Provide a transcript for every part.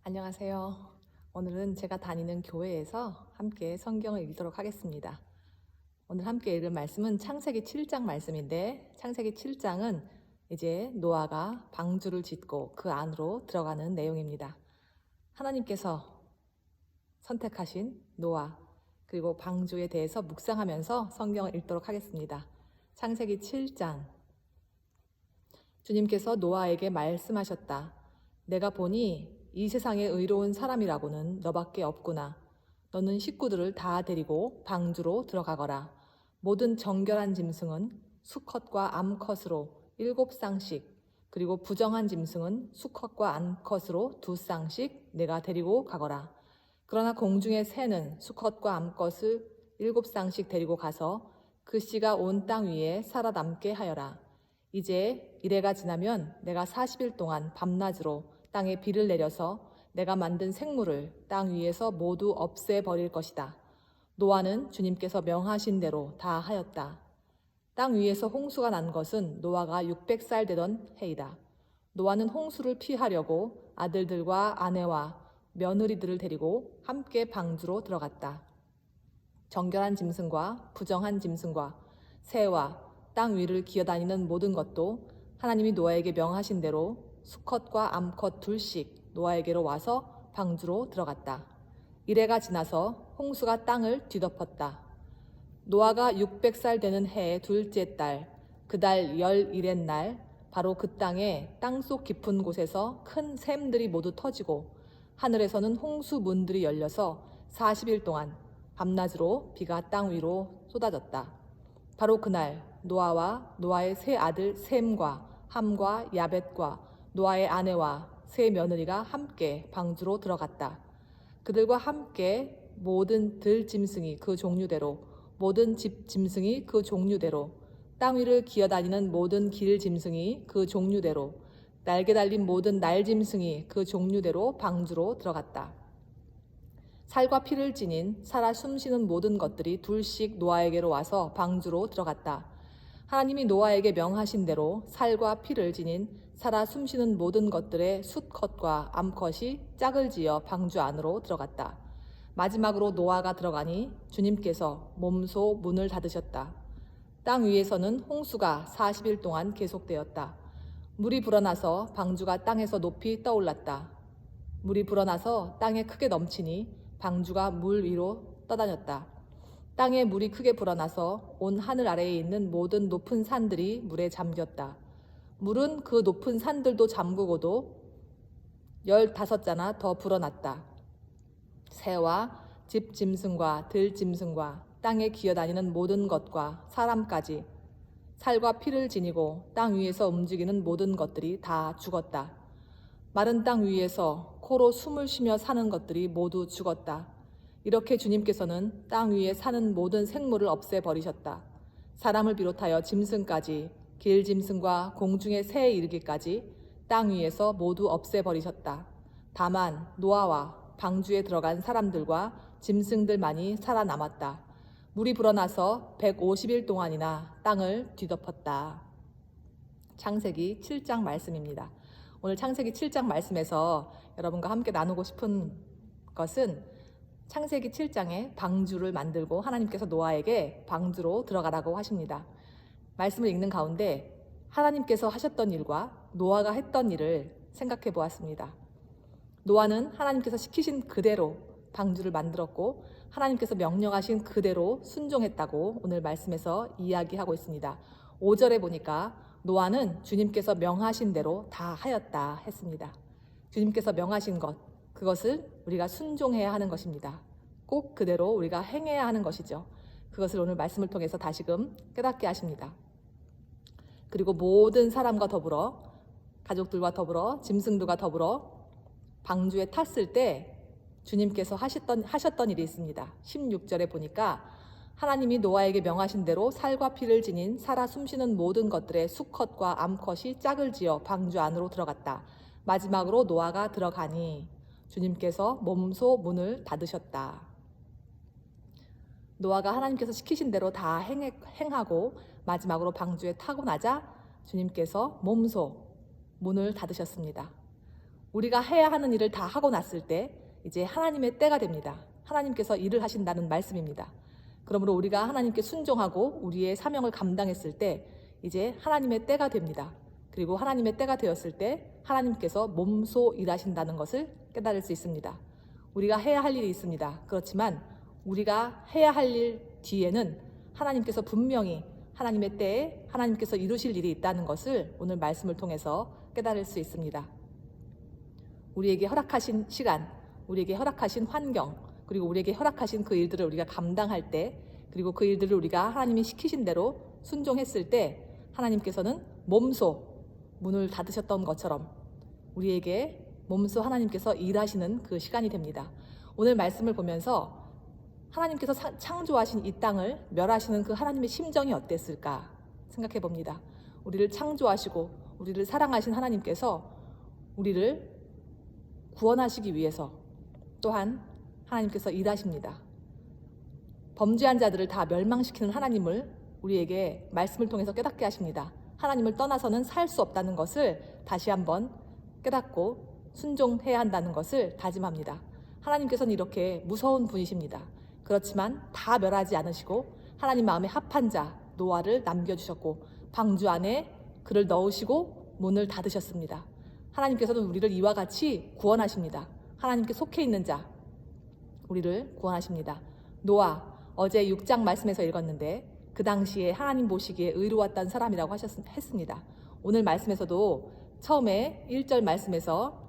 안녕하세요. 오늘은 제가 다니는 교회에서 함께 성경을 읽도록 하겠습니다. 오늘 함께 읽을 말씀은 창세기 7장 말씀인데, 창세기 7장은 이제 노아가 방주를 짓고 그 안으로 들어가는 내용입니다. 하나님께서 선택하신 노아, 그리고 방주에 대해서 묵상하면서 성경을 읽도록 하겠습니다. 창세기 7장. 주님께서 노아에게 말씀하셨다. 내가 보니 이 세상에 의로운 사람이라고는 너밖에 없구나. 너는 식구들을 다 데리고 방주로 들어가거라. 모든 정결한 짐승은 수컷과 암컷으로 7쌍씩, 그리고 부정한 짐승은 수컷과 암컷으로 2쌍씩 내가 데리고 가거라. 그러나 공중의 새는 수컷과 암컷을 7쌍씩 데리고 가서 그 씨가 온 땅 위에 살아남게 하여라. 이제 이래가 지나면 내가 40일 동안 밤낮으로 땅에 비를 내려서 내가 만든 생물을 땅 위에서 모두 없애버릴 것이다. 노아는 주님께서 명하신 대로 다 하였다. 땅 위에서 홍수가 난 것은 노아가 600살 되던 해이다. 노아는 홍수를 피하려고 아들들과 아내와 며느리들을 데리고 함께 방주로 들어갔다. 정결한 짐승과 부정한 짐승과 새와 땅 위를 기어다니는 모든 것도 하나님이 노아에게 명하신 대로 수컷과 암컷 둘씩 노아에게로 와서 방주로 들어갔다. 이래가 지나서 홍수가 땅을 뒤덮었다. 노아가 600살 되는 해의 둘째 달, 그 달 11의 날, 바로 그 땅에 땅속 깊은 곳에서 큰 샘들이 모두 터지고 하늘에서는 홍수 문들이 열려서 40일 동안 밤낮으로 비가 땅 위로 쏟아졌다. 바로 그날 노아와 노아의 세 아들 셈과 함과 야벳과 노아의 아내와 세 며느리가 함께 방주로 들어갔다. 그들과 함께 모든 들짐승이 그 종류대로, 모든 집짐승이 그 종류대로, 땅 위를 기어다니는 모든 길짐승이 그 종류대로, 날개 달린 모든 날짐승이 그 종류대로 방주로 들어갔다. 살과 피를 지닌 살아 숨쉬는 모든 것들이 둘씩 노아에게로 와서 방주로 들어갔다. 하나님이 노아에게 명하신 대로 살과 피를 지닌 살아 숨쉬는 모든 것들의 수컷과 암컷이 짝을 지어 방주 안으로 들어갔다. 마지막으로 노아가 들어가니 주님께서 몸소 문을 닫으셨다. 땅 위에서는 홍수가 40일 동안 계속되었다. 물이 불어나서 방주가 땅에서 높이 떠올랐다. 물이 불어나서 땅에 크게 넘치니 방주가 물 위로 떠다녔다. 땅에 물이 크게 불어나서 온 하늘 아래에 있는 모든 높은 산들이 물에 잠겼다. 물은 그 높은 산들도 잠그고도 15자나 더 불어났다. 새와 집짐승과 들짐승과 땅에 기어다니는 모든 것과 사람까지 살과 피를 지니고 땅 위에서 움직이는 모든 것들이 다 죽었다. 마른 땅 위에서 코로 숨을 쉬며 사는 것들이 모두 죽었다. 이렇게 주님께서는 땅 위에 사는 모든 생물을 없애버리셨다. 사람을 비롯하여 짐승까지, 길짐승과 공중의 새에 이르기까지 땅 위에서 모두 없애버리셨다. 다만 노아와 방주에 들어간 사람들과 짐승들만이 살아남았다. 물이 불어나서 150일 동안이나 땅을 뒤덮었다. 창세기 7장 말씀입니다. 오늘 창세기 7장 말씀에서 여러분과 함께 나누고 싶은 것은 창세기 7장에 방주를 만들고 하나님께서 노아에게 방주로 들어가라고 하십니다. 말씀을 읽는 가운데 하나님께서 하셨던 일과 노아가 했던 일을 생각해 보았습니다. 노아는 하나님께서 시키신 그대로 방주를 만들었고 하나님께서 명령하신 그대로 순종했다고 오늘 말씀에서 이야기하고 있습니다. 5절에 보니까 노아는 주님께서 명하신 대로 다 하였다 했습니다. 주님께서 명하신 것, 그것을 우리가 순종해야 하는 것입니다. 꼭 그대로 우리가 행해야 하는 것이죠. 그것을 오늘 말씀을 통해서 다시금 깨닫게 하십니다. 그리고 모든 사람과 더불어, 가족들과 더불어, 짐승들과 더불어 방주에 탔을 때 주님께서 하셨던 일이 있습니다. 16절에 보니까 하나님이 노아에게 명하신 대로 살과 피를 지닌 살아 숨쉬는 모든 것들의 수컷과 암컷이 짝을 지어 방주 안으로 들어갔다. 마지막으로 노아가 들어가니 주님께서 몸소 문을 닫으셨다. 노아가 하나님께서 시키신 대로 다 행하고 마지막으로 방주에 타고 나자 주님께서 몸소 문을 닫으셨습니다. 우리가 해야 하는 일을 다 하고 났을 때 이제 하나님의 때가 됩니다. 하나님께서 일을 하신다는 말씀입니다. 그러므로 우리가 하나님께 순종하고 우리의 사명을 감당했을 때 이제 하나님의 때가 됩니다. 그리고 하나님의 때가 되었을 때 하나님께서 몸소 일하신다는 것을 깨달을 수 있습니다. 우리가 해야 할 일이 있습니다. 그렇지만 우리가 해야 할 일 뒤에는 하나님께서 분명히 하나님의 때에 하나님께서 이루실 일이 있다는 것을 오늘 말씀을 통해서 깨달을 수 있습니다. 우리에게 허락하신 시간, 우리에게 허락하신 환경, 그리고 우리에게 허락하신 그 일들을 우리가 감당할 때, 그리고 그 일들을 우리가 하나님이 시키신 대로 순종했을 때 하나님께서는 몸소 문을 닫으셨던 것처럼 우리에게 몸소 하나님께서 일하시는 그 시간이 됩니다. 오늘 말씀을 보면서 하나님께서 창조하신 이 땅을 멸하시는 그 하나님의 심정이 어땠을까 생각해 봅니다. 우리를 창조하시고 우리를 사랑하신 하나님께서 우리를 구원하시기 위해서 또한 하나님께서 일하십니다. 범죄한 자들을 다 멸망시키는 하나님을 우리에게 말씀을 통해서 깨닫게 하십니다. 하나님을 떠나서는 살 수 없다는 것을 다시 한번 깨닫고 순종해야 한다는 것을 다짐합니다. 하나님께서는 이렇게 무서운 분이십니다. 그렇지만 다 멸하지 않으시고 하나님 마음에 합한 자 노아를 남겨주셨고 방주 안에 그를 넣으시고 문을 닫으셨습니다. 하나님께서는 우리를 이와 같이 구원하십니다. 하나님께 속해 있는 자 우리를 구원하십니다. 노아 어제 6장 말씀에서 읽었는데 그 당시에 하나님 보시기에 의로웠던 사람이라고 했습니다. 오늘 말씀에서도 처음에 1절 말씀에서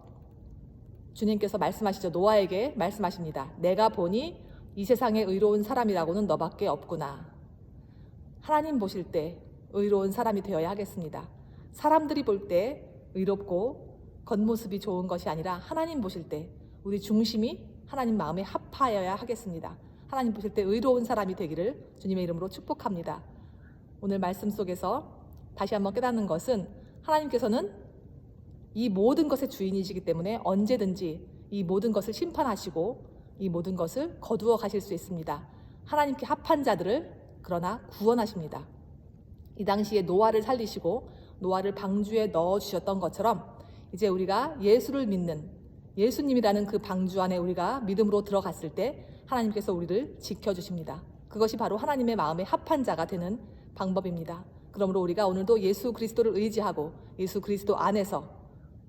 주님께서 말씀하시죠. 노아에게 말씀하십니다. 내가 보니 이 세상에 의로운 사람이라고는 너밖에 없구나. 하나님 보실 때 의로운 사람이 되어야 하겠습니다. 사람들이 볼 때 의롭고 겉모습이 좋은 것이 아니라 하나님 보실 때 우리 중심이 하나님 마음에 합하여야 하겠습니다. 하나님 보실 때 의로운 사람이 되기를 주님의 이름으로 축복합니다. 오늘 말씀 속에서 다시 한번 깨닫는 것은 하나님께서는 이 모든 것의 주인이시기 때문에 언제든지 이 모든 것을 심판하시고 이 모든 것을 거두어 가실 수 있습니다. 하나님께 합한 자들을 그러나 구원하십니다. 이 당시에 노아를 살리시고 노아를 방주에 넣어주셨던 것처럼 이제 우리가 예수를 믿는 예수님이라는 그 방주 안에 우리가 믿음으로 들어갔을 때 하나님께서 우리를 지켜주십니다. 그것이 바로 하나님의 마음에 합한 자가 되는 방법입니다. 그러므로 우리가 오늘도 예수 그리스도를 의지하고 예수 그리스도 안에서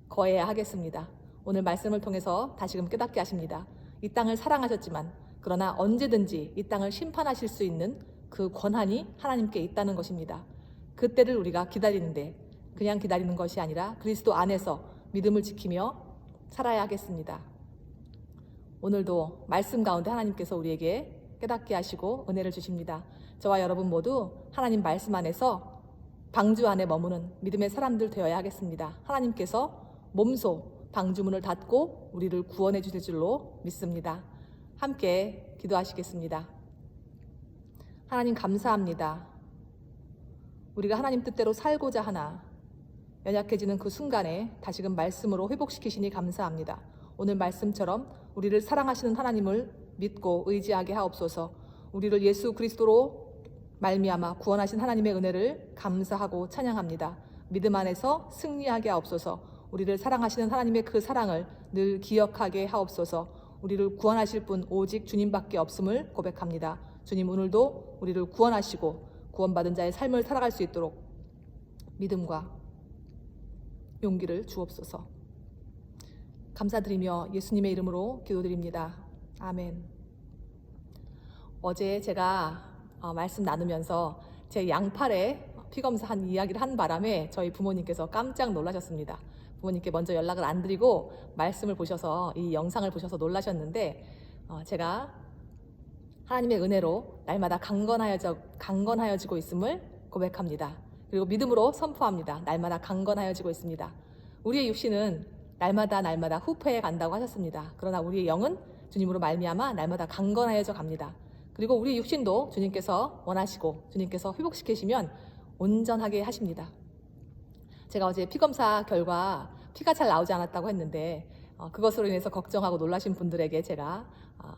거해야 하겠습니다. 오늘 말씀을 통해서 다시금 깨닫게 하십니다. 이 땅을 사랑하셨지만 그러나 언제든지 이 땅을 심판하실 수 있는 그 권한이 하나님께 있다는 것입니다. 그때를 우리가 기다리는데 그냥 기다리는 것이 아니라 그리스도 안에서 믿음을 지키며 살아야 하겠습니다. 오늘도 말씀 가운데 하나님께서 우리에게 깨닫게 하시고 은혜를 주십니다. 저와 여러분 모두 하나님 말씀 안에서 방주 안에 머무는 믿음의 사람들 되어야 하겠습니다. 하나님께서 몸소 방주문을 닫고 우리를 구원해 주실 줄로 믿습니다. 함께 기도하시겠습니다. 하나님 감사합니다. 우리가 하나님 뜻대로 살고자 하나 연약해지는 그 순간에 다시금 말씀으로 회복시키시니 감사합니다. 오늘 말씀처럼 우리를 사랑하시는 하나님을 믿고 의지하게 하옵소서. 우리를 예수 그리스도로 말미암아 구원하신 하나님의 은혜를 감사하고 찬양합니다. 믿음 안에서 승리하게 하옵소서. 우리를 사랑하시는 하나님의 그 사랑을 늘 기억하게 하옵소서. 우리를 구원하실 분 오직 주님밖에 없음을 고백합니다. 주님 오늘도 우리를 구원하시고 구원받은 자의 삶을 살아갈 수 있도록 믿음과 용기를 주옵소서. 감사드리며 예수님의 이름으로 기도드립니다. 아멘. 어제 제가 말씀 나누면서 제 양팔에 피검사한 이야기를 한 바람에 저희 부모님께서 깜짝 놀라셨습니다. 부모님께 먼저 연락을 안 드리고 말씀을 보셔서 이 영상을 보셔서 놀라셨는데 제가 하나님의 은혜로 날마다 강건하여지고 있음을 고백합니다. 그리고 믿음으로 선포합니다. 날마다 강건하여지고 있습니다. 우리의 육신은 날마다 후패해 간다고 하셨습니다. 그러나 우리의 영은 주님으로 말미암아 날마다 강건하여져 갑니다. 그리고 우리 육신도 주님께서 원하시고 주님께서 회복시키시면 온전하게 하십니다. 제가 어제 피검사 결과 피가 잘 나오지 않았다고 했는데 그것으로 인해서 걱정하고 놀라신 분들에게 제가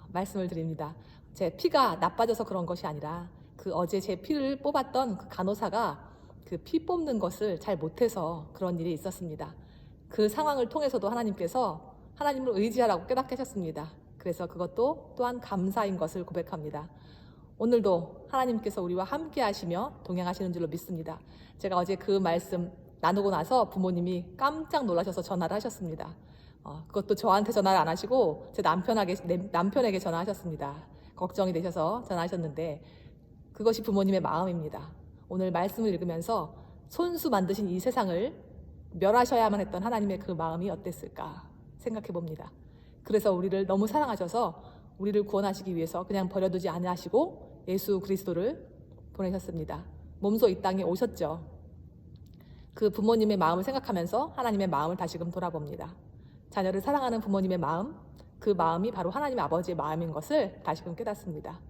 말씀을 드립니다. 제 피가 나빠져서 그런 것이 아니라 그 어제 제 피를 뽑았던 그 간호사가 그 피 뽑는 것을 잘 못해서 그런 일이 있었습니다. 그 상황을 통해서도 하나님께서 하나님을 의지하라고 깨닫게 하셨습니다. 그래서 그것도 또한 감사인 것을 고백합니다. 오늘도 하나님께서 우리와 함께 하시며 동행하시는 줄로 믿습니다. 제가 어제 그 말씀 나누고 나서 부모님이 깜짝 놀라셔서 전화를 하셨습니다. 그것도 저한테 전화를 안 하시고 제 남편에게 전화하셨습니다. 걱정이 되셔서 전화하셨는데 그것이 부모님의 마음입니다. 오늘 말씀을 읽으면서 손수 만드신 이 세상을 멸하셔야만 했던 하나님의 그 마음이 어땠을까 생각해 봅니다. 그래서 우리를 너무 사랑하셔서 우리를 구원하시기 위해서 그냥 버려두지 않으시고 예수 그리스도를 보내셨습니다. 몸소 이 땅에 오셨죠. 그 부모님의 마음을 생각하면서 하나님의 마음을 다시금 돌아봅니다. 자녀를 사랑하는 부모님의 마음, 그 마음이 바로 하나님의 아버지의 마음인 것을 다시금 깨닫습니다.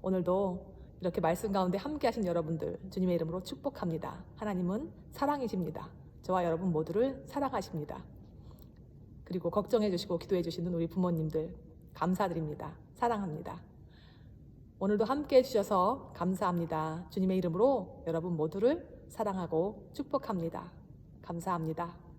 오늘도 이렇게 말씀 가운데 함께 하신 여러분들 주님의 이름으로 축복합니다. 하나님은 사랑이십니다. 저와 여러분 모두를 사랑하십니다. 그리고 걱정해 주시고 기도해 주시는 우리 부모님들 감사드립니다. 사랑합니다. 오늘도 함께 해주셔서 감사합니다. 주님의 이름으로 여러분 모두를 사랑하고 축복합니다. 감사합니다.